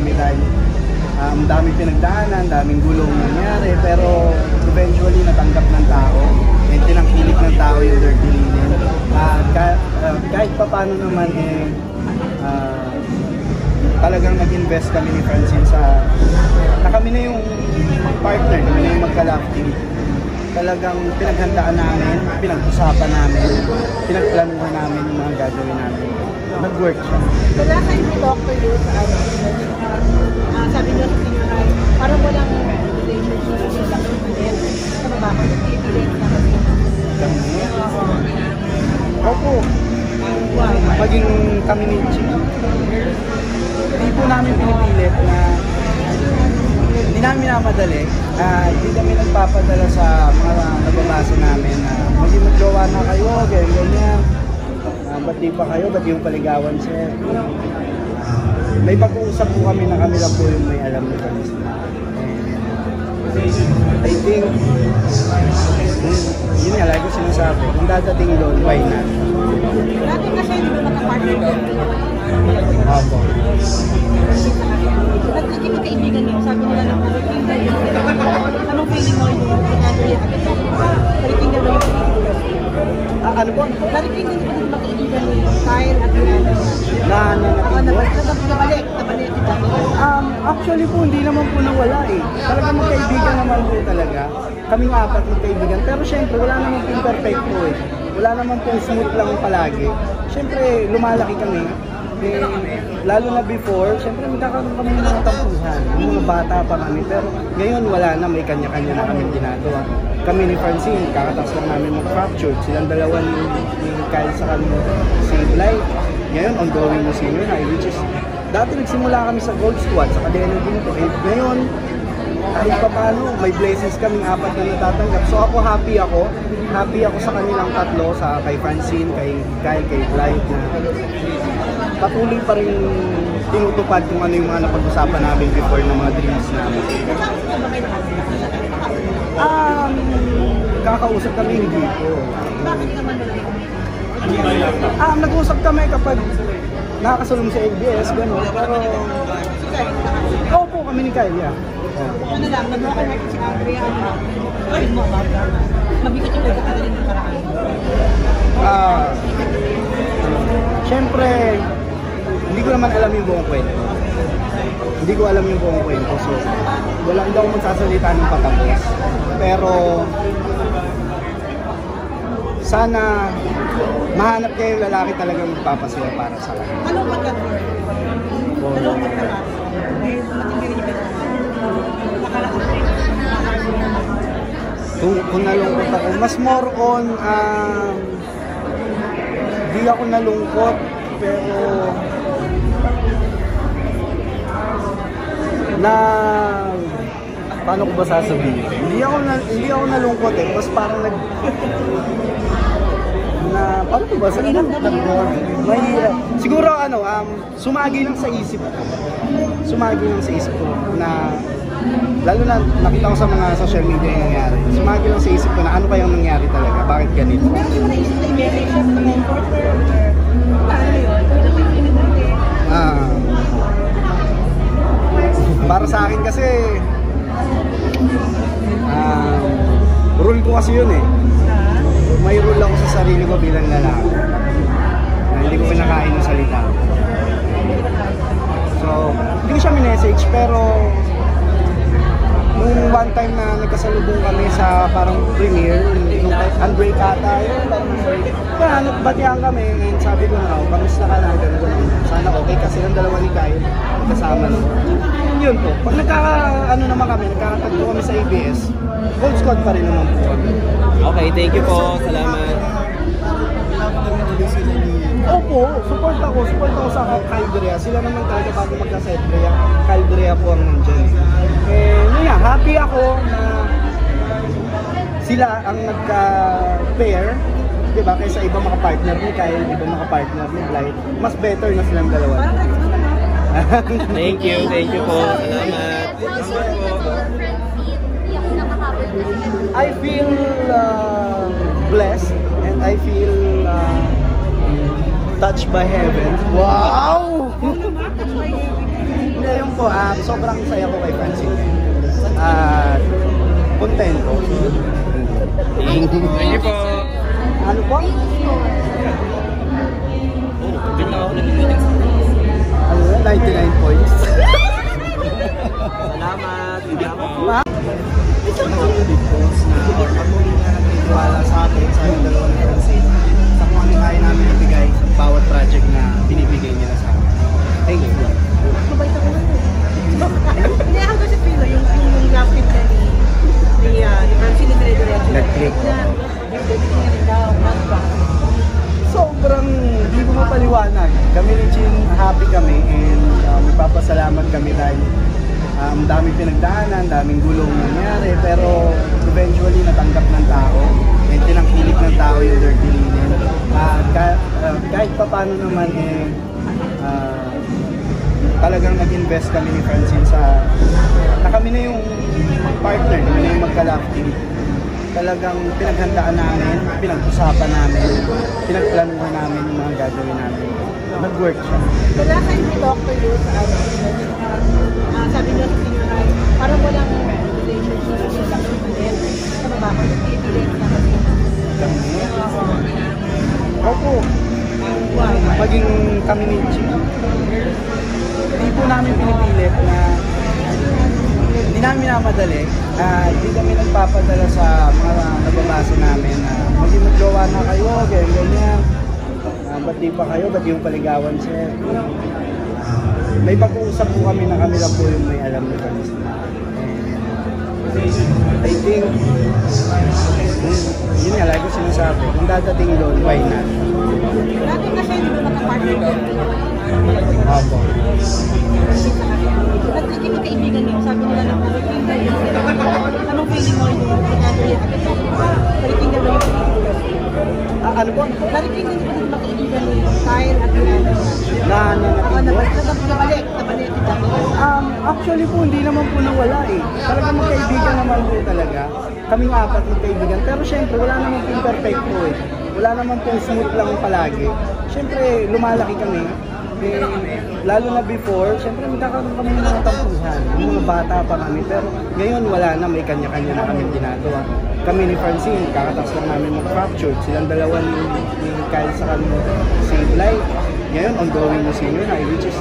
kami dahil daming pinagdaanan, daming gulong nangyari, pero eventually natanggap ng tao and tinangkilik ng tao yung Dirty Linen. Kahit pa paano naman talagang nag-invest kami ni Francine na kami na yung partner, kami na yung magka-love team. Talagang pinaghandaan namin, pinag-usapan namin, pinagplanuhan namin yung mga gagawin namin. Nag-work siya. The last time we talked to you sa sabi niyo sa inyo ay parang walang relationship sa lang ulit. Sa baba, nag-i-relate na kami. Opo. Maging kami ni Chick. Hindi po namin pinipilit na hindi namin minamadali. Hindi kami nagpapadala sa mga nababasa namin na maging magjowa na kayo, ganyan. Ba't di pa kayo? Ba't yung paligawan, sir? May pag-uusap po kami na kami lang po yung may alam na kami. I think, yun nga, like ko sinasabi, kung dadating doon, why not? Dati kasi hindi mo nakapartner doon. Opo. Nagkikita kaibigan niyo, sabi nila na pagkikita yun. Anong feeling mo yung Andrea agad ako? Pagkikita mo yung Ano po? Narinig din yung mga kaibigan ni Kyle at Rihanna. Nabalik kita. Actually po, hindi naman po nawala eh. Talagang magkaibigan naman po talaga. Kaming apat magkaibigan. Pero syempre, wala naman po perfecto eh. Wala naman po smooth lang palagi. Syempre, lumalaki kami. Lalo na before, syempre magkakaroon kami ng mga tampuhan. Yung mga bata pa kami. Pero ngayon wala na, may kanya-kanya na kami ginagawa. Kami ni Francine, kakatas lang namin mag-fracture. Silang dalawa ni Kyle sa kami Save Life. Ngayon, ongoing na senior high, which is, dati nagsimula kami sa Gold Squad, sa Cadena Ginto. And ngayon, kahit pa paano, may blessings kaming apat na natatanggap. So ako, happy ako sa kanilang tatlo, sa kay Francine, kay Kyle, kay Clyde, na patuloy pa rin tinutupad kung ano yung mga napag-usapan namin before ng mga dreams namin. Kakausap kami hindi po. Bakit naman Nag-uusap kami kapag nakakasalong sa ABS, gano'n. Pero, opo kami ni Kyle, yeah. Ano lang, nag-reconnect si Andrea, ano mo about that? Mabigat yung pagkakadalin ng karaan. Siyempre, hindi ko naman alam yung buong kwento. Hindi ko alam yung buong kwento. So, hindi ako magsasalita ng patapos. Pero, sana mahanap kayo yung lalaki talagang magpapasaya para sa kanya. Anong pagkakadalin? Anong pagkakadalin? Dahil matigil rin yung kung nalungkot ako, mas more on di ako nalungkot, pero paano ko ba sasabihin? Hindi ako nalungkot eh, mas parang paano ko ba sasabihin? Siguro sumagi lang sa isip ko na lalo na nakita ko sa mga social media yung nangyari. Sumagi lang sa isip ko na ano kayang nangyari talaga, bakit ganito? Pero di mo naisip na i-message siya sa comforter? Paano yun? Para sa akin kasi rule ko kasi yun eh. May rule ako sa sarili ko bilang lalaki na hindi ko pinakain ng salita. So, hindi ko siya minessage, pero nung one time na nagkasalubong kami sa parang premiere, nung Unbreak ata yun, nagbatihan kami, and sabi ko na, kamusta ka na, gano'n, sana okay, kasi ang dalawa ni Kyle, kasama nun. Yun po, pag naman kami, nagkakatagpo kami sa ABS, Gold Squad pa rin naman po kami. Okay, thank you po, salamat. Opo, support ako sa Kyle Drea. Sila naman talaga bago magka-set kaya Kyle Drea po ang nandyan. Happy ako na sila ang nagka-pair, diba? Kaysa iba mga partner ni Kyle, iba mga partner ni Clyde. Mas better na silang dalawa. Thank you po, salamat. I feel blessed and I feel touched by heaven. Wow! Yung po, sobrang saya ko kay Francine. At kontento. Thank you po. Ano po? Bigla ako nag-meeting sa Ano na, 99 points. Salamat. Salamat po. Ma? Ito na ako big boss na patuloy na nagtitiwala sa akin, sa yung dalawa ni Francine, sa kung ano kaya namin ibigay sa bawat project na binibigay nila sa akin. Thank you. Mabait ako na yun. Hindi, hanggang sa Pino, yung love team na ni Francine na dire-diretso. Nag-click. Na, yung rin daw, back. Sobrang hindi ko mapaliwanag. Kami ni Chin, happy kami and magpapasalamat kami dahil daming pinagdaanan, daming gulong nangyari, pero eventually natanggap ng tao and tinangkilik ng tao yung dirty linen. Kahit pa paano naman talagang nag-invest kami ni Francine na kami na yung partner, kami na yung magka-love team. Talagang pinaghandaan namin, pinag-usapan namin, pinagplanuhan namin yung mga gagawin namin. Nag-work siya. The last time we talked to you sa sabi niyo sa Pino ay parang walang relationship na lang sa babae. Nag-i-delete na kasi. Opo. Maging kami ni Chin. Hindi po namin pinipilit na hindi namin minamadali. Hindi kami nagpapadala sa mga nababasa namin na maging magjowa na kayo, ganyan. Ba't di pa kayo? Ba't yung paligawan, sir? May pag-uusap po kami na kami lang po yung may alam na kami. I think, yun nga, like ko sinasabi, kung dadating doon, why not? Dati kasi hindi mo nakapartner doon. Opo. Nagtigil yung kaibigan niyo, sabi nila na palikingan yun sila. Anong feeling mo yung pinagawin agad mo? Palikingan mo yung kaibigan. Ano po? Palikingan niyo yung kaibigan niyo, Kyle at Rihanna. Nabalik. Actually po, hindi naman po nawala eh. Talaga magkaibigan naman po talaga. Kaming apat magkaibigan. Pero syempre, wala naman po perfecto eh. Wala naman po smooth lang palagi. Syempre, lumalaki kami. Lalo na before, syempre magkakaroon kami ng mga tampuhan. Yung mga bata pa kami. Pero ngayon wala na, may kanya-kanya na kami ginagawa. Kami ni Francine, kakatas lang namin mag-fractured. Silang dalawa ni Kyle sa kami save life. Ngayon, ongoing na senior high, which is,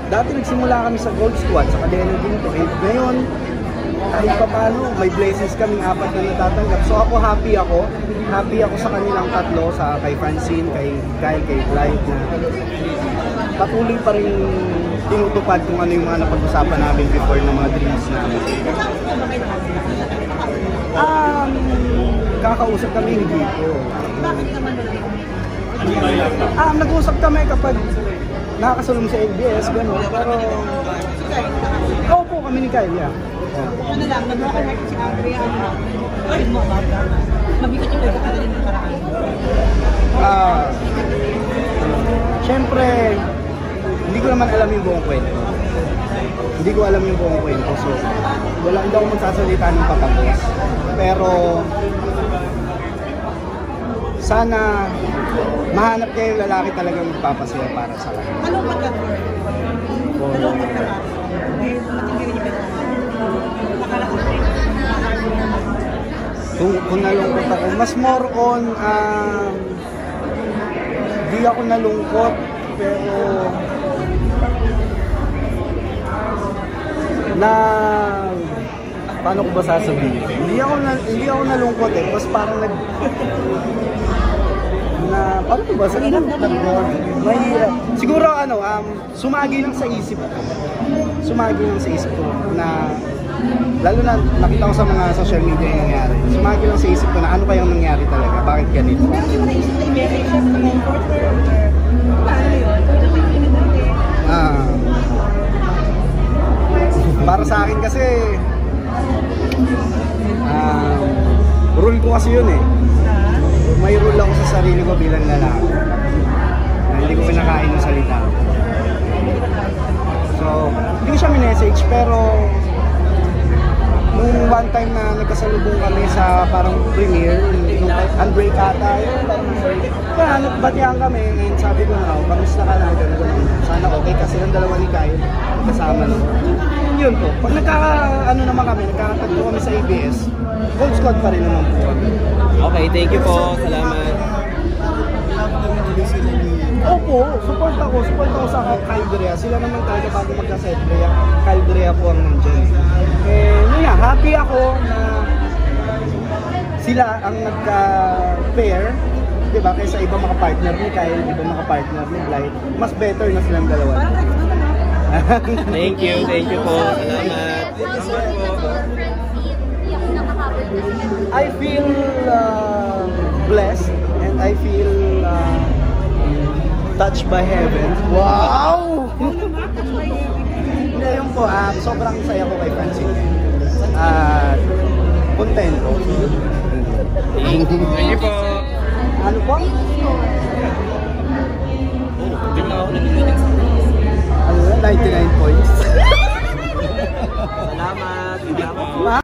dati nagsimula kami sa Gold Squad, sa Cadena Ginto. And ngayon, kahit pa paano, may blessings kaming apat na natatanggap. So ako, happy ako sa kanilang tatlo, sa kay Francine, kay Kyle, kay Clyde, na patuloy pa rin tinutupad kung ano yung mga napag-usapan namin before ng mga dreams namin. Kakausap kami hindi po. Bakit naman ba? Nag-uusap kami kapag nakakasalong sa LBS, gano'n. Pero, po kami ni Kyle, yeah. Ano lang, nag-broken heart si Andrea, ano mo about that? Mabigat yung pagkakatalim ng karaan. Siyempre, hindi ko naman alam yung buong kwento. Hindi ko alam yung buong kwento. So, hindi ako magsasalita ng patapos. Pero, sana mahanap kayo yung lalaki talagang magpapasaya para sa kanya. Anong pagkakatalim? Anong pagkakatalim? Dahil matindi rin yung Kung nalungkot ako, mas more on, di ako nalungkot, pero paano ko ba sasabihin? Hindi ako nalungkot eh, mas parang paano ko ba sasabihin? Mahirap. Siguro sumagi lang sa isip ko. Na lalo na nakita ko sa mga social media yung nangyari. Sumagi lang sa isip ko na ano kayang nangyari talaga, bakit ganito? Pero di mo naisip na i-message siya sa comforter or paano yun? Para sa akin kasi rule ko kasi yun eh. May rule ako sa sarili ko bilang lalaki na hindi ko pinakain ng salita. So, hindi ko siya minessage pero nung one time na nagkasalubong kami sa parang premiere, nung Unbreak ata yun. Kaya nagbatihan kami, and sabi ko na, kamusta ka na? Ganun. Sana okay kasi yung dalawa ni Kyle, kasama nun. Yun po, pag naman kami, nagkakatagpo kami sa ABS, Gold Squad pa rin naman po kami. Okay, thank you po. Salamat. Opo, support ako sa Kyle Drea. Sila naman talaga bago magka-set, kaya Kyle Drea po ang nandyan. Yun nga, happy ako na sila ang nagka-pair, di ba? Kaysa ibang mga partner ni Kyle, ibang mga partner ni Blythe. Mas better na silang dalawa. Thank you po. Salamat. I feel blessed and I feel touched by heaven. Wow! Hindi, yun po, sobrang saya ko kay Francine. At kontento. Thank you po. Ano po? Bigla ako nag-meeting sa Ano na, 99 points. Salamat. Bigla ako. Ha?